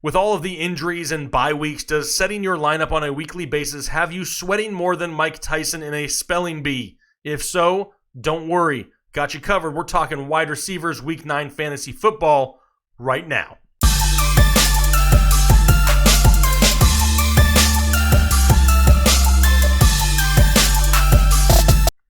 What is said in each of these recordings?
With all of the injuries and bye weeks, does setting your lineup on a weekly basis have you sweating more than Mike Tyson in a spelling bee? If so, don't worry. Got you covered. We're talking wide receivers Week 9 fantasy football right now.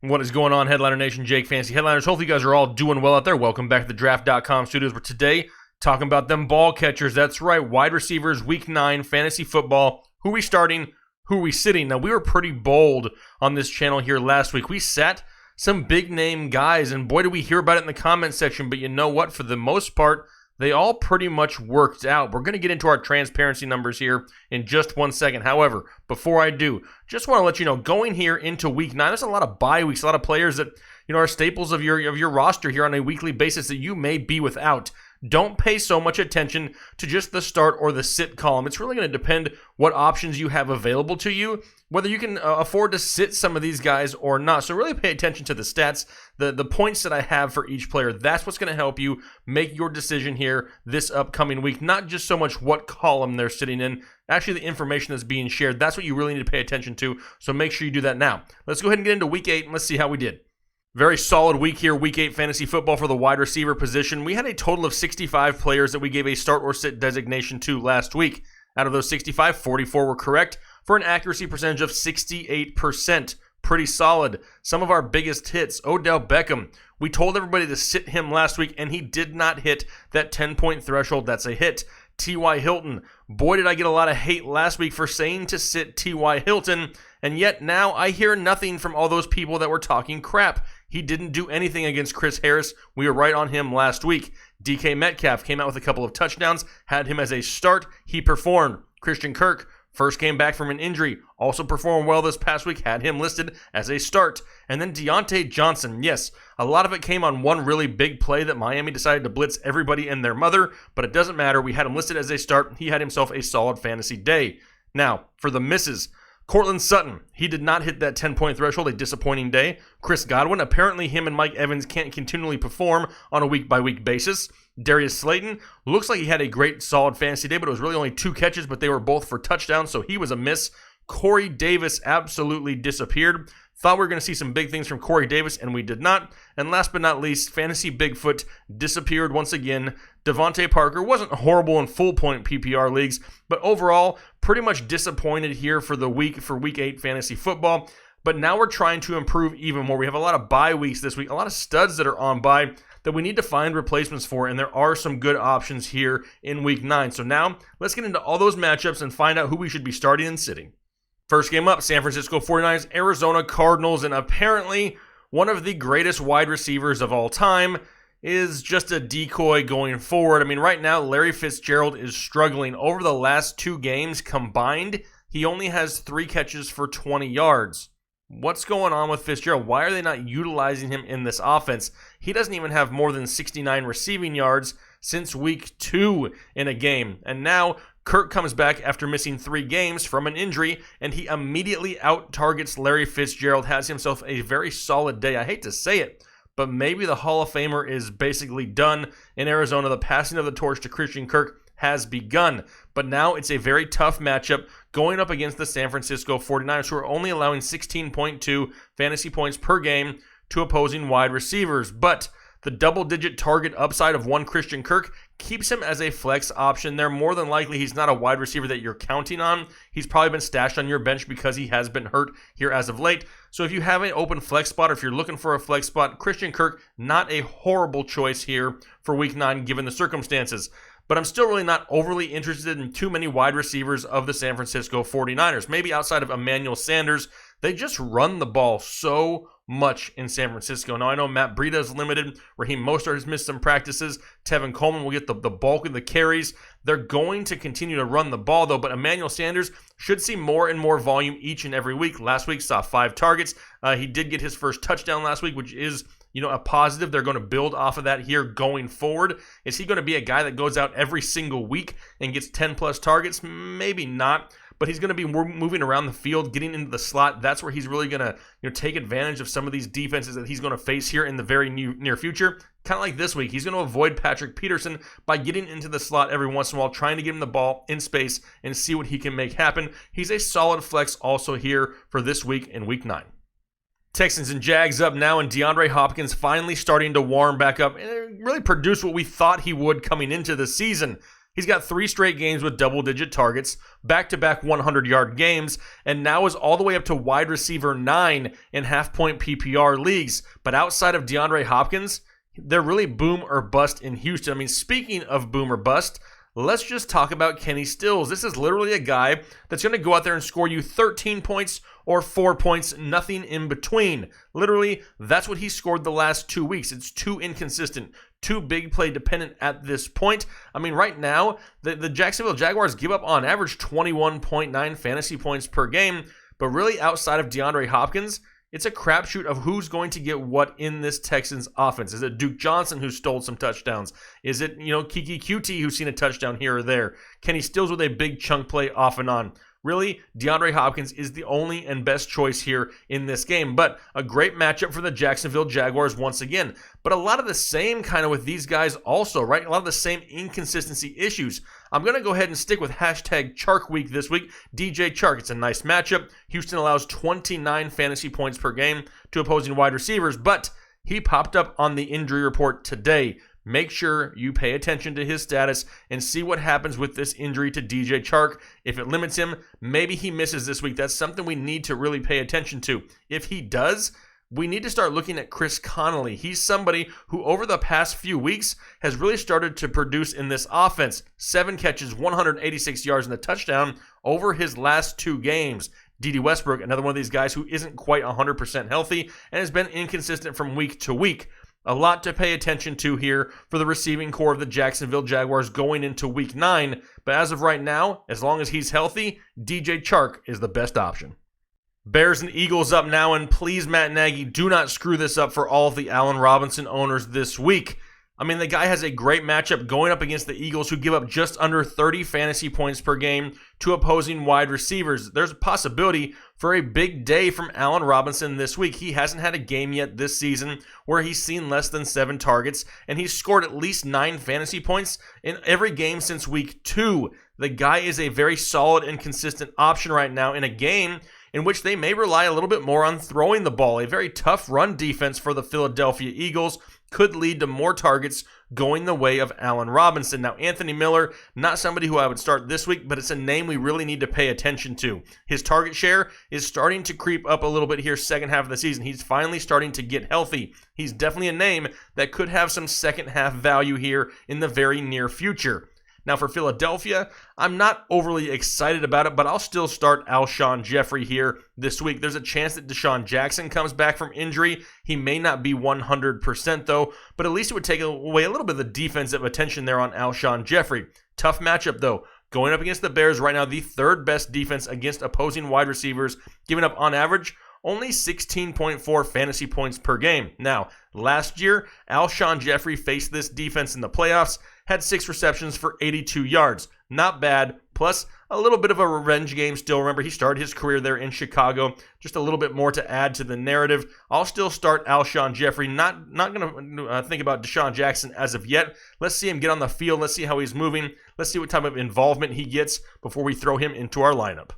What is going on, Headliner Nation? Jake Fantasy Headliners. Hopefully you guys are all doing well out there. Welcome back to the Draft.com studios, where today, talking about them ball catchers. That's right, wide receivers, Week 9, fantasy football. Who are we starting? Who are we sitting? Now, we were pretty bold on this channel here last week. We sat some big-name guys, and boy, did we hear about it in the comment section. But you know what? For the most part, they all pretty much worked out. We're going to get into our transparency numbers here in just 1 second. However, before I do, just want to let you know, going here into Week 9, there's a lot of bye weeks, a lot of players that are staples of your roster here on a weekly basis that you may be without. Don't pay so much attention to just the start or the sit column. It's really going to depend what options you have available to you, whether you can afford to sit some of these guys or not. So really pay attention to the stats, the points that I have for each player. That's what's going to help you make your decision here this upcoming week. Not just so much what column they're sitting in, actually the information that's being shared. That's what you really need to pay attention to. So make sure you do that now. Let's go ahead and get into Week 8 and let's see how we did. Very solid week here, Week 8 fantasy football for the wide receiver position. We had a total of 65 players that we gave a start or sit designation to last week. Out of those 65, 44 were correct for an accuracy percentage of 68%. Pretty solid. Some of our biggest hits, Odell Beckham. We told everybody to sit him last week, and he did not hit that 10-point threshold. That's a hit. T.Y. Hilton. Boy, did I get a lot of hate last week for saying to sit T.Y. Hilton, and yet now I hear nothing from all those people that were talking crap. He didn't do anything against Chris Harris. We were right on him last week. DK Metcalf came out with a couple of touchdowns, had him as a start. He performed. Christian Kirk first came back from an injury, also performed well this past week, had him listed as a start. And then Deontay Johnson. Yes, a lot of it came on one really big play that Miami decided to blitz everybody and their mother, but it doesn't matter. We had him listed as a start. He had himself a solid fantasy day. Now, for the misses, Cortland Sutton, he did not hit that 10-point threshold, a disappointing day. Chris Godwin, apparently him and Mike Evans can't continually perform on a week-by-week basis. Darius Slayton, looks like he had a great, solid fantasy day, but it was really only 2 catches, but they were both for touchdowns, so he was a miss. Corey Davis absolutely disappeared. Thought we were going to see some big things from Corey Davis, and we did not. And last but not least, Fantasy Bigfoot disappeared once again. Devontae Parker wasn't horrible in full-point PPR leagues, but overall, pretty much disappointed here for the week, for Week 8 fantasy football. But now we're trying to improve even more. We have a lot of bye weeks this week, a lot of studs that are on bye that we need to find replacements for, and there are some good options here in Week 9. So now, let's get into all those matchups and find out who we should be starting and sitting. First game up, San Francisco 49ers, Arizona Cardinals, and apparently one of the greatest wide receivers of all time is just a decoy going forward. I mean, right now, Larry Fitzgerald is struggling. Over the last 2 games combined, he only has 3 catches for 20 yards. What's going on with Fitzgerald? Why are they not utilizing him in this offense? He doesn't even have more than 69 receiving yards since week 2 in a game. And now Kirk comes back after missing 3 games from an injury, and he immediately out-targets Larry Fitzgerald, has himself a very solid day. I hate to say it, but maybe the Hall of Famer is basically done in Arizona. The passing of the torch to Christian Kirk has begun, but now it's a very tough matchup going up against the San Francisco 49ers, who are only allowing 16.2 fantasy points per game to opposing wide receivers. But the double-digit target upside of one Christian Kirk keeps him as a flex option there. More than likely, he's not a wide receiver that you're counting on. He's probably been stashed on your bench because he has been hurt here as of late. So if you have an open flex spot, or if you're looking for a flex spot, Christian Kirk, not a horrible choice here for Week 9 given the circumstances. But I'm still really not overly interested in too many wide receivers of the San Francisco 49ers. Maybe outside of Emmanuel Sanders, they just run the ball so much in San Francisco. Now, I know Matt Breida is limited. Raheem Mostert has missed some practices. Tevin Coleman will get the bulk of the carries. They're going to continue to run the ball, though, but Emmanuel Sanders should see more and more volume each and every week. Last week saw 5 targets. He did get his first touchdown last week, which is a positive. They're going to build off of that here going forward. Is he going to be a guy that goes out every single week and gets 10-plus targets? Maybe not. But he's going to be moving around the field, getting into the slot. That's where he's really going to take advantage of some of these defenses that he's going to face here in the very near future. kind of like this week. He's going to avoid Patrick Peterson by getting into the slot every once in a while, trying to give him the ball in space and see what he can make happen. He's a solid flex also here for this week in week 9. Texans and Jags up now, and DeAndre Hopkins finally starting to warm back up and really produce what we thought he would coming into the season. He's got 3 straight games with double-digit targets, back-to-back 100-yard games, and now is all the way up to wide receiver 9 in half-point PPR leagues. But outside of DeAndre Hopkins, they're really boom or bust in Houston. I mean, speaking of boom or bust, let's just talk about Kenny Stills. This is literally a guy that's going to go out there and score you 13 points or 4 points, nothing in between. Literally, that's what he scored the last 2 weeks. It's too inconsistent, too big play dependent at this point. I mean, right now, the Jacksonville Jaguars give up on average 21.9 fantasy points per game, but really outside of DeAndre Hopkins, it's a crapshoot of who's going to get what in this Texans offense. Is it Duke Johnson who stole some touchdowns? Is it, Kiki QT who's seen a touchdown here or there? Kenny Stills with a big chunk play off and on. Really, DeAndre Hopkins is the only and best choice here in this game. But a great matchup for the Jacksonville Jaguars once again. But a lot of the same kind of with these guys also, right? A lot of the same inconsistency issues. I'm going to go ahead and stick with hashtag Chark Week this week. DJ Chark. It's a nice matchup. Houston allows 29 fantasy points per game to opposing wide receivers, but he popped up on the injury report today. Make sure you pay attention to his status and see what happens with this injury to DJ Chark. If it limits him, maybe he misses this week. That's something we need to really pay attention to. If he does, we need to start looking at Chris Connolly. He's somebody who over the past few weeks has really started to produce in this offense. 7 catches, 186 yards and a touchdown over his last 2 games. D.D. Westbrook, another one of these guys who isn't quite 100% healthy and has been inconsistent from week to week. A lot to pay attention to here for the receiving core of the Jacksonville Jaguars going into week 9. But as of right now, as long as he's healthy, DJ Chark is the best option. Bears and Eagles up now, and please, Matt Nagy, do not screw this up for all of the Allen Robinson owners this week. I mean, the guy has a great matchup going up against the Eagles, who give up just under 30 fantasy points per game to opposing wide receivers. There's a possibility for a big day from Allen Robinson this week. He hasn't had a game yet this season where he's seen less than 7 targets, and he's scored at least 9 fantasy points in every game since week 2. The guy is a very solid and consistent option right now in a game in which they may rely a little bit more on throwing the ball. A very tough run defense for the Philadelphia Eagles could lead to more targets going the way of Allen Robinson. Now, Anthony Miller, not somebody who I would start this week, but it's a name we really need to pay attention to. His target share is starting to creep up a little bit here second half of the season. He's finally starting to get healthy. He's definitely a name that could have some second half value here in the very near future. Now for Philadelphia, I'm not overly excited about it, but I'll still start Alshon Jeffrey here this week. There's a chance that Deshaun Jackson comes back from injury. He may not be 100% though, but at least it would take away a little bit of the defensive attention there on Alshon Jeffrey. Tough matchup though. Going up against the Bears right now, the 3rd best defense against opposing wide receivers, giving up on average only 16.4 fantasy points per game. Now, last year, Alshon Jeffrey faced this defense in the playoffs, had 6 receptions for 82 yards. Not bad, plus a little bit of a revenge game still. Remember, he started his career there in Chicago. Just a little bit more to add to the narrative. I'll still start Alshon Jeffrey. Not going to think about Deshaun Jackson as of yet. Let's see him get on the field. Let's see how he's moving. Let's see what type of involvement he gets before we throw him into our lineup.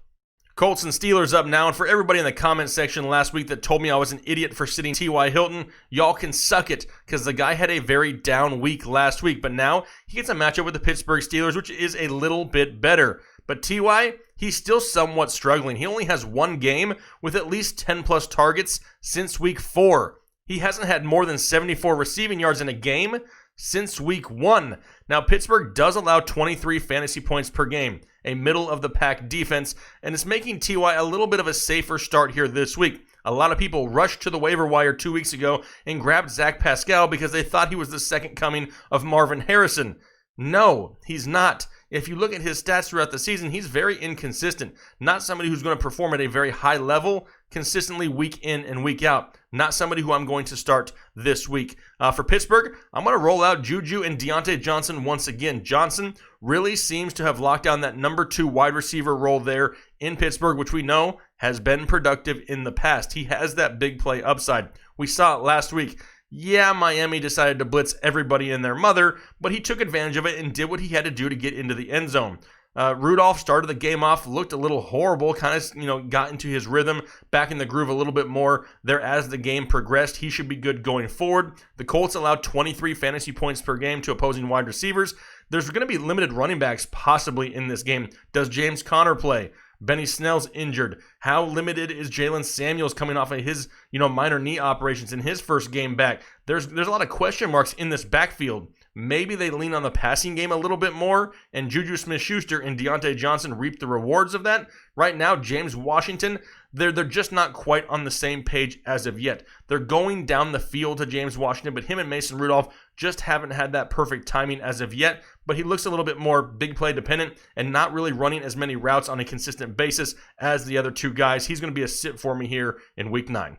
Colts and Steelers up now, and for everybody in the comment section last week that told me I was an idiot for sitting T.Y. Hilton, y'all can suck it, because the guy had a very down week last week, but now he gets a matchup with the Pittsburgh Steelers, which is a little bit better. But T.Y., he's still somewhat struggling. He only has 1 game with at least 10-plus targets since week 4. He hasn't had more than 74 receiving yards in a game since week 1. Now, Pittsburgh does allow 23 fantasy points per game, a middle-of-the-pack defense, and it's making T.Y. a little bit of a safer start here this week. A lot of people rushed to the waiver wire 2 weeks ago and grabbed Zach Pascal because they thought he was the second coming of Marvin Harrison. No, he's not. If you look at his stats throughout the season, he's very inconsistent. Not somebody who's going to perform at a very high level consistently week in and week out. Not somebody who I'm going to start this week. For Pittsburgh, I'm going to roll out Juju and Deontay Johnson once again. Johnson really seems to have locked down that number 2 wide receiver role there in Pittsburgh, which we know has been productive in the past. He has that big play upside. We saw it last week. Yeah, Miami decided to blitz everybody and their mother, but he took advantage of it and did what he had to do to get into the end zone. Rudolph started the game off, looked a little horrible, kind of, got into his rhythm, back in the groove a little bit more there as the game progressed. He should be good going forward. The Colts allowed 23 fantasy points per game to opposing wide receivers. There's going to be limited running backs possibly in this game. Does James Conner play? Benny Snell's injured. How limited is Jalen Samuels coming off of his, minor knee operations in his first game back? There's a lot of question marks in this backfield. Maybe they lean on the passing game a little bit more, and Juju Smith-Schuster and Deontay Johnson reap the rewards of that. Right now, James Washington, they're just not quite on the same page as of yet. They're going down the field to James Washington, but him and Mason Rudolph just haven't had that perfect timing as of yet. But he looks a little bit more big play dependent and not really running as many routes on a consistent basis as the other two guys. He's going to be a sit for me here in Week 9.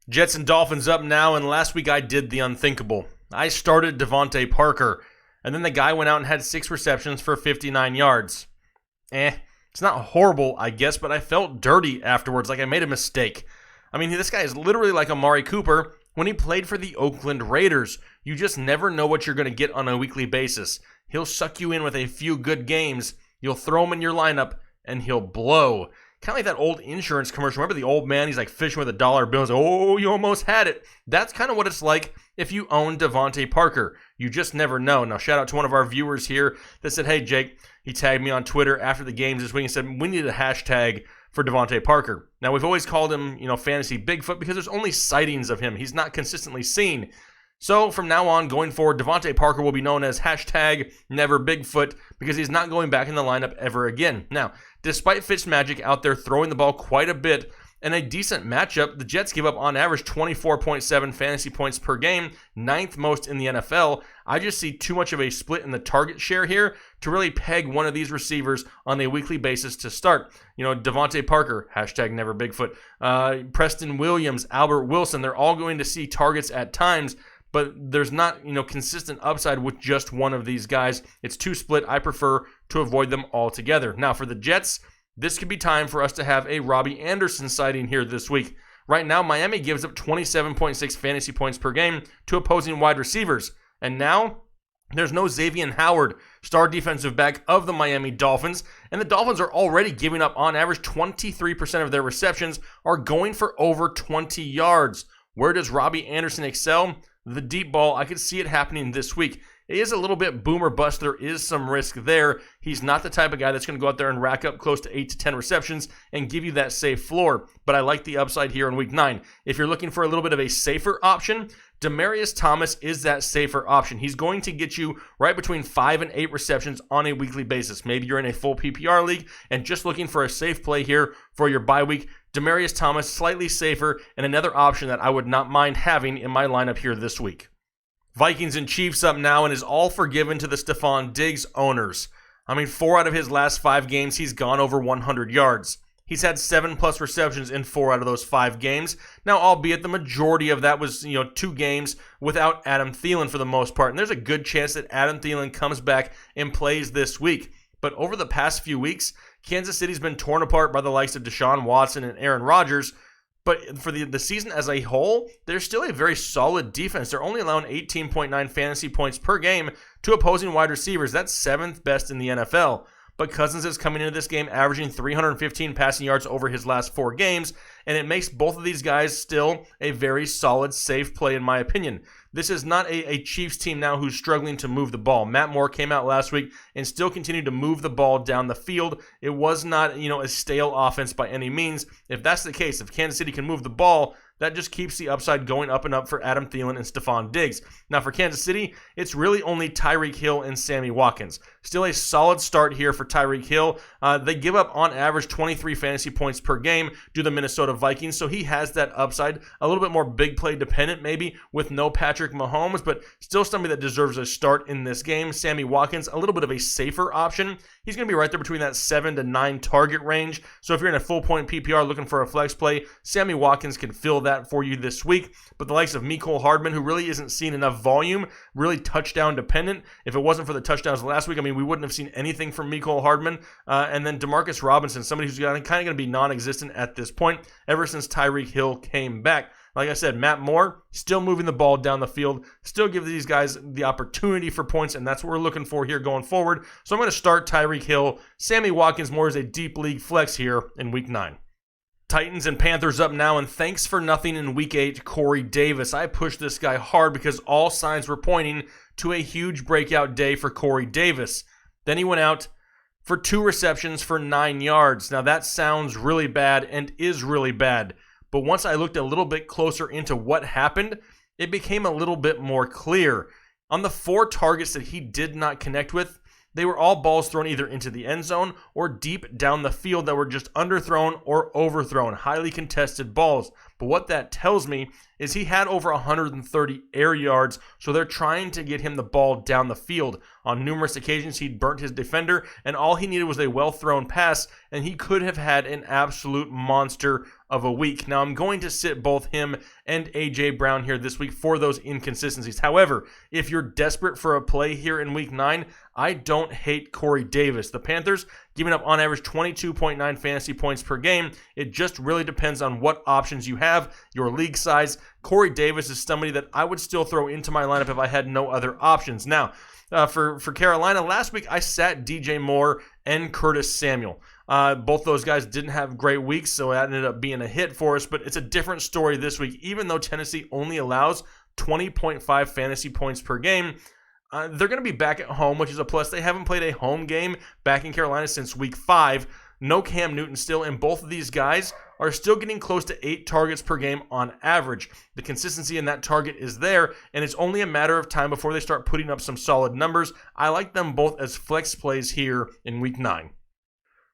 Jets and Dolphins up now, and last week I did the unthinkable. I started Devontae Parker, and then the guy went out and had 6 receptions for 59 yards. It's not horrible, I guess, but I felt dirty afterwards, like I made a mistake. I mean, this guy is literally like Amari Cooper when he played for the Oakland Raiders. You just never know what you're going to get on a weekly basis. He'll suck you in with a few good games, you'll throw him in your lineup, and he'll blow. Kind of like that old insurance commercial. Remember the old man? He's like fishing with a dollar bill. He's like, oh, you almost had it. That's kind of what it's like if you own Devontae Parker. You just never know. Now, shout out to one of our viewers here that said, hey, Jake, he tagged me on Twitter after the games this week and said, we need a hashtag for Devontae Parker. Now, we've always called him, Fantasy Bigfoot because there's only sightings of him. He's not consistently seen. So from now on, going forward, Devontae Parker will be known as hashtag Never Bigfoot because he's not going back in the lineup ever again. Now, despite Fitzmagic out there throwing the ball quite a bit and a decent matchup, the Jets give up on average 24.7 fantasy points per game, 9th most in the NFL. I just see too much of a split in the target share here to really peg one of these receivers on a weekly basis to start. Devontae Parker, hashtag Never Bigfoot, Preston Williams, Albert Wilson, they're all going to see targets at times, but there's not, consistent upside with just one of these guys. It's too split. I prefer to avoid them altogether. Now, for the Jets, this could be time for us to have a Robbie Anderson sighting here this week. Right now, Miami gives up 27.6 fantasy points per game to opposing wide receivers. And now, there's no Xavier Howard, star defensive back of the Miami Dolphins, and the Dolphins are already giving up on average 23% of their receptions are going for over 20 yards. Where does Robbie Anderson excel? The deep ball, I could see it happening this week. It is a little bit boom or bust. There is some risk there. He's not the type of guy that's going to go out there and rack up close to 8 to 10 receptions and give you that safe floor. But I like the upside here in Week 9. If you're looking for a little bit of a safer option, Demaryius Thomas is that safer option. He's going to get you right between 5 and 8 receptions on a weekly basis. Maybe you're in a full PPR league and just looking for a safe play here for your bye week. Demaryius Thomas, slightly safer, and another option that I would not mind having in my lineup here this week. Vikings and Chiefs up now, and is all forgiven to the Stephon Diggs owners. 4 out of his last 5 games, he's gone over 100 yards. He's had 7+ receptions in 4 out of those 5 games. Now, albeit the majority of that was, 2 games without Adam Thielen for the most part. And there's a good chance that Adam Thielen comes back and plays this week. But over the past few weeks, Kansas City's been torn apart by the likes of Deshaun Watson and Aaron Rodgers. But for the season as a whole, they're still a very solid defense. They're only allowing 18.9 fantasy points per game to opposing wide receivers. That's 7th best in the NFL. But Cousins is coming into this game averaging 315 passing yards over his last 4 games, and it makes both of these guys still a very solid, safe play in my opinion. This is not a Chiefs team now who's struggling to move the ball. Matt Moore came out last week and still continued to move the ball down the field. It was not, a stale offense by any means. If that's the case, if Kansas City can move the ball, that just keeps the upside going up and up for Adam Thielen and Stephon Diggs. Now for Kansas City, it's really only Tyreek Hill and Sammy Watkins. Still a solid start here for Tyreek Hill. They give up on average 23 fantasy points per game to the Minnesota Vikings, so he has that upside. A little bit more big play dependent maybe with no Patrick Mahomes, but still somebody that deserves a start in this game. Sammy Watkins, a little bit of a safer option. He's going to be right there between that 7 to 9 target range. So if you're in a full point PPR looking for a flex play, Sammy Watkins can fill that for you this week. But the likes of Mecole Hardman, who really isn't seeing enough volume, really touchdown dependent. If it wasn't for the touchdowns last week, we wouldn't have seen anything from Mecole Hardman. And then Demarcus Robinson, somebody who's kind of going to be non-existent at this point ever since Tyreek Hill came back. Like I said, Matt Moore still moving the ball down the field, still give these guys the opportunity for points, and that's what we're looking for here going forward. So I'm going to start Tyreek Hill. Sammy Watkins more as a deep league flex here in Week 9. Titans and Panthers up now, and thanks for nothing in Week 8, Corey Davis. I pushed this guy hard because all signs were pointing to a huge breakout day for Corey Davis. Then he went out for 2 receptions for 9 yards. Now that sounds really bad and is really bad, but once I looked a little bit closer into what happened, it became a little bit more clear. On the 4 targets that he did not connect with, they were all balls thrown either into the end zone or deep down the field that were just underthrown or overthrown, highly contested balls. But what that tells me is he had over 130 air yards, so they're trying to get him the ball down the field. On numerous occasions, he'd burnt his defender, and all he needed was a well-thrown pass, and he could have had an absolute monster of a week. Now, I'm going to sit both him and A.J. Brown here this week for those inconsistencies. However, if you're desperate for a play here in Week 9, I don't hate Corey Davis. The Panthers giving up on average 22.9 fantasy points per game. It just really depends on what options you have, your league size. Corey Davis is somebody that I would still throw into my lineup if I had no other options. Now, for Carolina, last week I sat DJ Moore and Curtis Samuel. Both those guys didn't have great weeks, so that ended up being a hit for us, but it's a different story this week. Even though Tennessee only allows 20.5 fantasy points per game, they're going to be back at home, which is a plus. They haven't played a home game back in Carolina since Week 5. No Cam Newton still, and both of these guys are still getting close to 8 targets per game on average. The consistency in that target is there, and it's only a matter of time before they start putting up some solid numbers. I like them both as flex plays here in Week 9.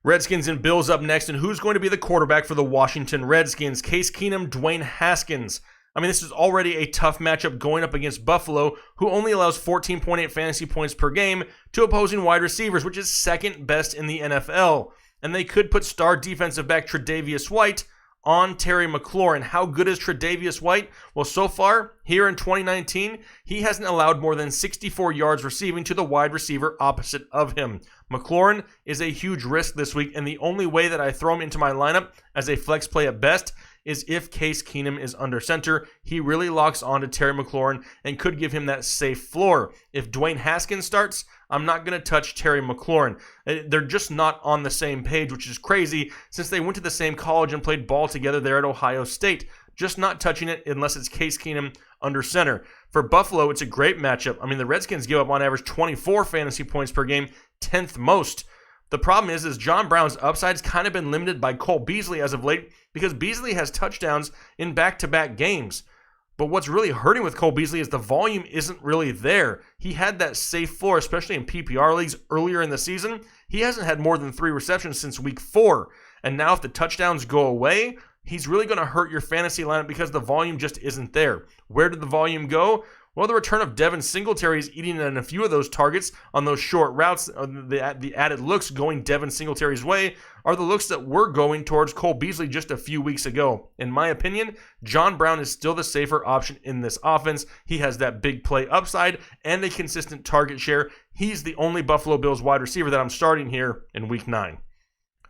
Redskins and Bills up next, and who's going to be the quarterback for the Washington Redskins? Case Keenum, Dwayne Haskins. I mean, this is already a tough matchup going up against Buffalo, who only allows 14.8 fantasy points per game to opposing wide receivers, which is second best in the NFL. And they could put star defensive back Tre'Davious White on Terry McLaurin. How good is Tre'Davious White? Well, so far, here in 2019, he hasn't allowed more than 64 yards receiving to the wide receiver opposite of him. McLaurin is a huge risk this week, and the only way that I throw him into my lineup as a flex play at best is if Case Keenum is under center. He really locks on to Terry McLaurin and could give him that safe floor. If Dwayne Haskins starts, I'm not going to touch Terry McLaurin. They're just not on the same page, which is crazy since they went to the same college and played ball together there at Ohio State. Just not touching it unless it's Case Keenum under center. For Buffalo, it's a great matchup. I mean, the Redskins give up on average 24 fantasy points per game, 10th most. The problem is John Brown's upside's kind of been limited by Cole Beasley as of late because Beasley has touchdowns in back-to-back games. But what's really hurting with Cole Beasley is the volume isn't really there. He had that safe floor, especially in PPR leagues earlier in the season. He hasn't had more than 3 receptions since week 4. And now if the touchdowns go away, he's really going to hurt your fantasy lineup because the volume just isn't there. Where did the volume go? Well, the return of Devin Singletary is eating in a few of those targets on those short routes. The added looks going Devin Singletary's way are the looks that were going towards Cole Beasley just a few weeks ago. In my opinion, John Brown is still the safer option in this offense. He has that big play upside and a consistent target share. He's the only Buffalo Bills wide receiver that I'm starting here in Week 9.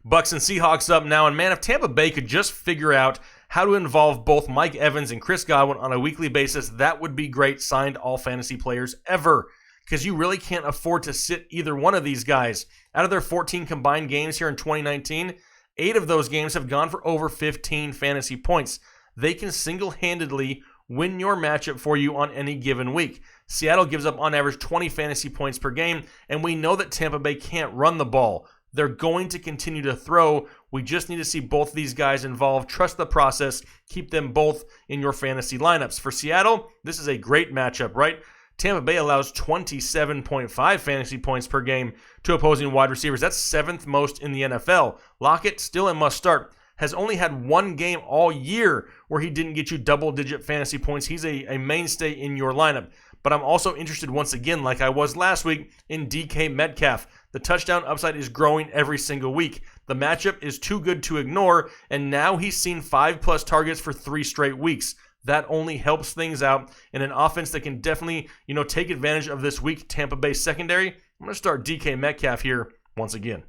Bucks and Seahawks up now, and man, if Tampa Bay could just figure out how to involve both Mike Evans and Chris Godwin on a weekly basis, that would be great. Signed all fantasy players ever, because you really can't afford to sit either one of these guys. Out of their 14 combined games here in 2019, 8 of those games have gone for over 15 fantasy points. They can single-handedly win your matchup for you on any given week. Seattle gives up on average 20 fantasy points per game, and we know that Tampa Bay can't run the ball. They're going to continue to throw. We just need to see both of these guys involved. Trust the process. Keep them both in your fantasy lineups. For Seattle, this is a great matchup, right? Tampa Bay allows 27.5 fantasy points per game to opposing wide receivers. That's 7th most in the NFL. Lockett, still a must start, has only had 1 game all year where he didn't get you double-digit fantasy points. He's a mainstay in your lineup. But I'm also interested once again, like I was last week, in DK Metcalf. The touchdown upside is growing every single week. The matchup is too good to ignore, and now he's seen 5+ targets for 3 straight weeks. That only helps things out in an offense that can definitely, take advantage of this weak Tampa Bay secondary. I'm going to start DK Metcalf here once again.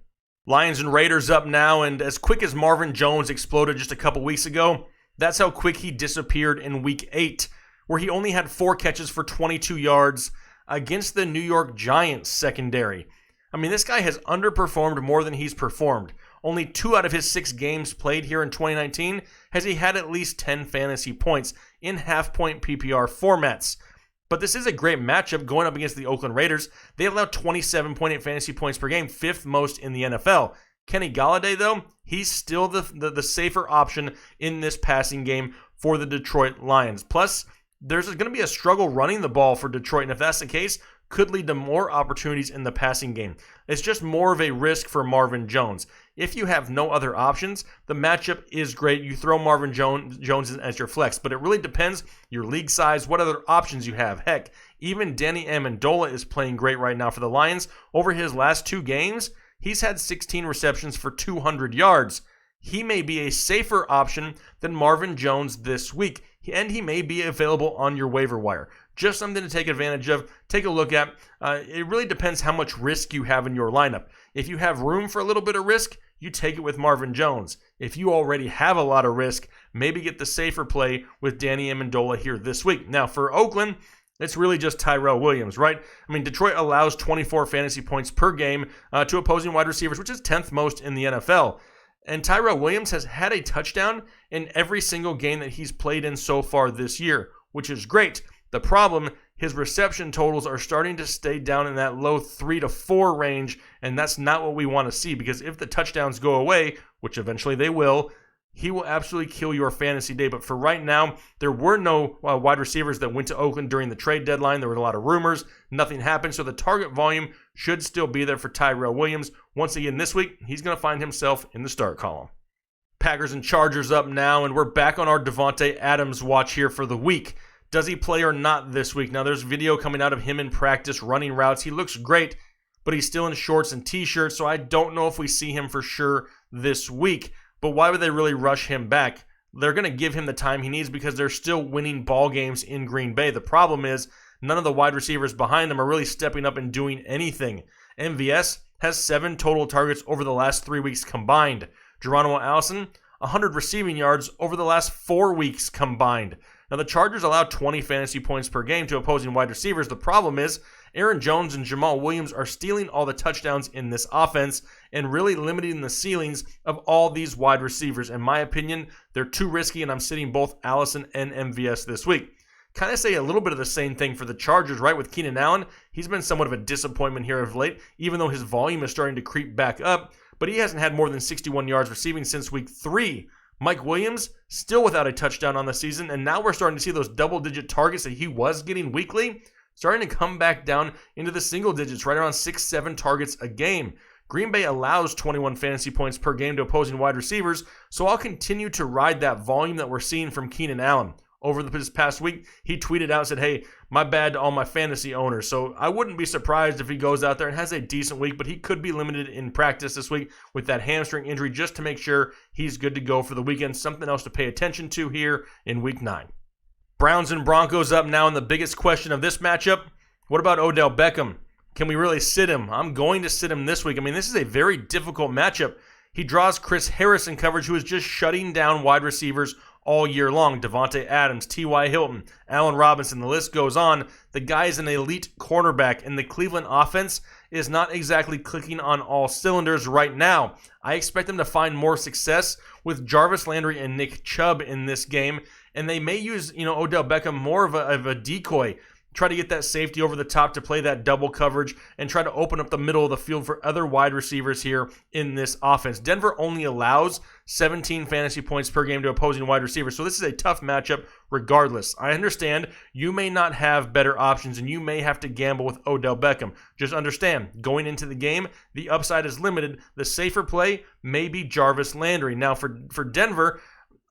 Lions and Raiders up now, and as quick as Marvin Jones exploded just a couple weeks ago, That's how quick he disappeared in Week 8, where he only had 4 catches for 22 yards against the New York Giants secondary. I mean, this guy has underperformed more than he's performed. Only 2 out of his 6 games played here in 2019 has he had at least 10 fantasy points in half-point PPR formats. But this is a great matchup going up against the Oakland Raiders. They allow 27.8 fantasy points per game, 5th most in the NFL. Kenny Golladay, though, he's still the safer option in this passing game for the Detroit Lions. Plus, there's going to be a struggle running the ball for Detroit, and if that's the case, could lead to more opportunities in the passing game. It's just more of a risk for Marvin Jones. If you have no other options, the matchup is great. You throw Marvin Jones in as your flex, but it really depends your league size, what other options you have. Heck, even Danny Amendola is playing great right now for the Lions. Over his last 2 games, he's had 16 receptions for 200 yards. He may be a safer option than Marvin Jones this week, and he may be available on your waiver wire. Just something to take advantage of, take a look at. It really depends how much risk you have in your lineup. If you have room for a little bit of risk, you take it with Marvin Jones. If you already have a lot of risk, maybe get the safer play with Danny Amendola here this week. Now, for Oakland, it's really just Tyrell Williams, right? I mean, Detroit allows 24 fantasy points per game to opposing wide receivers, which is 10th most in the NFL. And Tyrell Williams has had a touchdown in every single game that he's played in so far this year, which is great. The problem, his reception totals are starting to stay down in that low 3 to 4 range, and that's not what we want to see, because if the touchdowns go away, which eventually they will, he will absolutely kill your fantasy day. But for right now, there were no wide receivers that went to Oakland during the trade deadline. There were a lot of rumors. Nothing happened, so the target volume should still be there for Tyrell Williams. Once again, this week, he's going to find himself in the start column. Packers and Chargers up now, and we're back on our Davante Adams watch here for the week. Does he play or not this week? Now, there's video coming out of him in practice running routes. He looks great, but he's still in shorts and t-shirts, so I don't know if we see him for sure this week. But why would they really rush him back? They're going to give him the time he needs because they're still winning ball games in Green Bay. The problem is none of the wide receivers behind them are really stepping up and doing anything. MVS has 7 total targets over the last 3 weeks combined. Geronimo Allison, 100 receiving yards over the last 4 weeks combined. Now, the Chargers allow 20 fantasy points per game to opposing wide receivers. The problem is Aaron Jones and Jamal Williams are stealing all the touchdowns in this offense and really limiting the ceilings of all these wide receivers. In my opinion, they're too risky, and I'm sitting both Allison and MVS this week. Kind of say a little bit of the same thing for the Chargers, right? With Keenan Allen, he's been somewhat of a disappointment here of late, even though his volume is starting to creep back up, but he hasn't had more than 61 yards receiving since week 3. Mike Williams, still without a touchdown on the season, and now we're starting to see those double-digit targets that he was getting weekly starting to come back down into the single digits, right around 6-7 targets a game. Green Bay allows 21 fantasy points per game to opposing wide receivers, so I'll continue to ride that volume that we're seeing from Keenan Allen. Over this past week, he tweeted out and said, hey, my bad to all my fantasy owners. So I wouldn't be surprised if he goes out there and has a decent week, but he could be limited in practice this week with that hamstring injury just to make sure he's good to go for the weekend. Something else to pay attention to here in Week 9. Browns and Broncos up now, and the biggest question of this matchup, what about Odell Beckham? Can we really sit him? I'm going to sit him this week. I mean, this is a very difficult matchup. He draws Chris Harris in coverage, who is just shutting down wide receivers all year long. Davante Adams, T.Y. Hilton, Allen Robinson, the list goes on. The guy is an elite cornerback, and the Cleveland offense is not exactly clicking on all cylinders right now. I expect them to find more success with Jarvis Landry and Nick Chubb in this game, and they may use Odell Beckham more of a decoy. Try to get that safety over the top to play that double coverage and try to open up the middle of the field for other wide receivers here in this offense. Denver only allows 17 fantasy points per game to opposing wide receivers, so this is a tough matchup regardless. I understand you may not have better options and you may have to gamble with Odell Beckham. Just understand, going into the game, the upside is limited. The safer play may be Jarvis Landry. Now for Denver,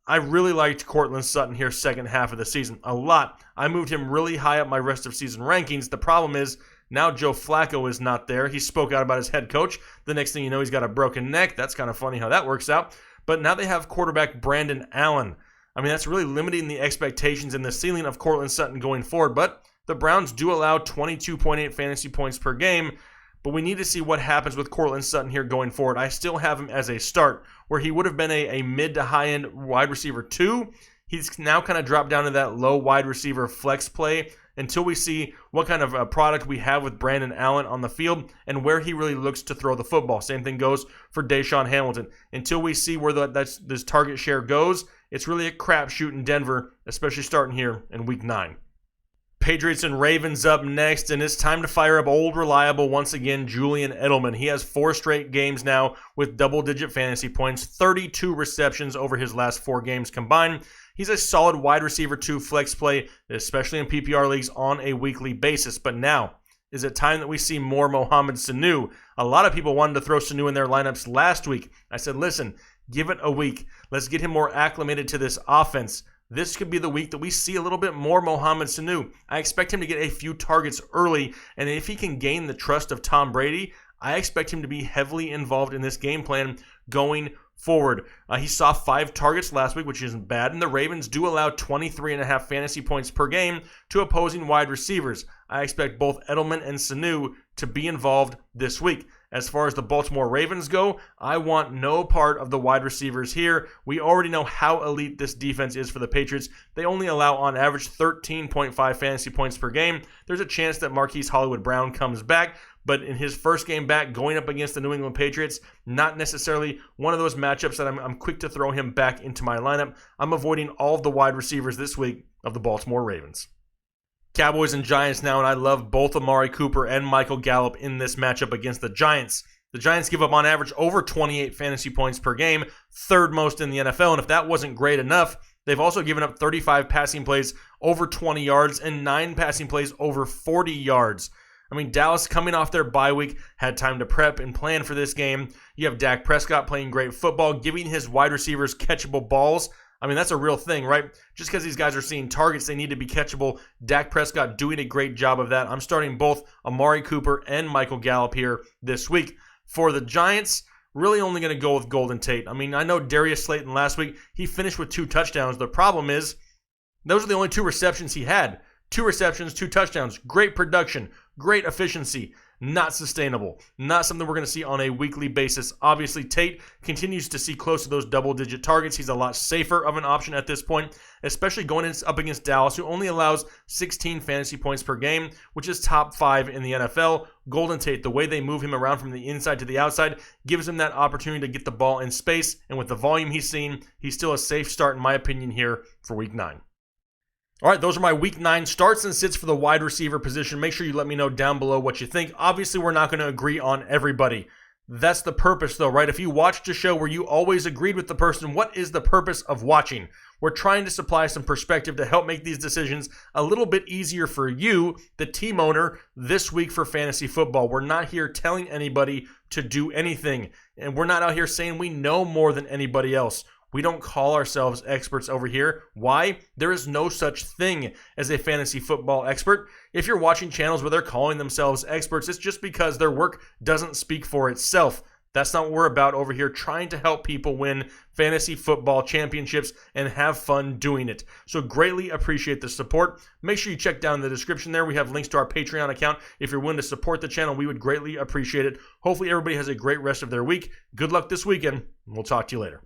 I really liked Courtland Sutton here second half of the season a lot. I moved him really high up my rest of season rankings. The problem is now Joe Flacco is not there. He spoke out about his head coach. The next thing you know, he's got a broken neck. That's kind of funny how that works out. But now they have quarterback Brandon Allen. I mean, that's really limiting the expectations and the ceiling of Courtland Sutton going forward. But the Browns do allow 22.8 fantasy points per game. But we need to see what happens with Courtland Sutton here going forward. I still have him as a start, where he would have been a mid to high end wide receiver 2. He's now kind of dropped down to that low wide receiver flex play until we see what kind of a product we have with Brandon Allen on the field and where he really looks to throw the football. Same thing goes for Deshaun Hamilton. Until we see where this target share goes, it's really a crapshoot in Denver, especially starting here in Week 9. Patriots and Ravens up next, and it's time to fire up old reliable once again Julian Edelman. He has 4 straight games now with double-digit fantasy points, 32 receptions over his last 4 games combined. He's a solid wide receiver 2 flex play, especially in PPR leagues on a weekly basis. But now, is it time that we see more Mohamed Sanu? A lot of people wanted to throw Sanu in their lineups last week. I said, listen, give it a week. Let's get him more acclimated to this offense. This could be the week that we see a little bit more Mohamed Sanu. I expect him to get a few targets early, and if he can gain the trust of Tom Brady, I expect him to be heavily involved in this game plan going forward. He saw 5 targets last week, which isn't bad, and the Ravens do allow 23.5 fantasy points per game to opposing wide receivers. I expect both Edelman and Sanu to be involved this week. As far as the Baltimore Ravens go, I want no part of the wide receivers here. We already know how elite this defense is for the Patriots. They only allow on average 13.5 fantasy points per game. There's a chance that Marquise Hollywood Brown comes back, but in his first game back going up against the New England Patriots, not necessarily one of those matchups that I'm quick to throw him back into my lineup. I'm avoiding all of the wide receivers this week of the Baltimore Ravens. Cowboys and Giants now, and I love both Amari Cooper and Michael Gallup in this matchup against the Giants. The Giants give up on average over 28 fantasy points per game, 3rd most in the NFL, and if that wasn't great enough, they've also given up 35 passing plays over 20 yards and 9 passing plays over 40 yards. I mean, Dallas coming off their bye week had time to prep and plan for this game. You have Dak Prescott playing great football, giving his wide receivers catchable balls. I mean, that's a real thing, right? Just because these guys are seeing targets, they need to be catchable. Dak Prescott doing a great job of that. I'm starting both Amari Cooper and Michael Gallup here this week. For the Giants, really only going to go with Golden Tate. I mean, I know Darius Slayton last week, he finished with 2 touchdowns. The problem is, those are the only 2 receptions he had. 2 receptions, 2 touchdowns. Great production, great efficiency. Not sustainable. Not something we're going to see on a weekly basis. Obviously, Tate continues to see close to those double-digit targets. He's a lot safer of an option at this point, especially going up against Dallas, who only allows 16 fantasy points per game, which is top 5 in the NFL. Golden Tate, the way they move him around from the inside to the outside, gives him that opportunity to get the ball in space, and with the volume he's seen, he's still a safe start, in my opinion, here for Week 9. All right, those are my Week 9 starts and sits for the wide receiver position. Make sure you let me know down below what you think. Obviously, we're not going to agree on everybody. That's the purpose, though, right? If you watched a show where you always agreed with the person, what is the purpose of watching? We're trying to supply some perspective to help make these decisions a little bit easier for you, the team owner, this week for fantasy football. We're not here telling anybody to do anything, and we're not out here saying we know more than anybody else. We don't call ourselves experts over here. Why? There is no such thing as a fantasy football expert. If you're watching channels where they're calling themselves experts, it's just because their work doesn't speak for itself. That's not what we're about over here, trying to help people win fantasy football championships and have fun doing it. So greatly appreciate the support. Make sure you check down in the description there. We have links to our Patreon account. If you're willing to support the channel, we would greatly appreciate it. Hopefully everybody has a great rest of their week. Good luck this weekend, and we'll talk to you later.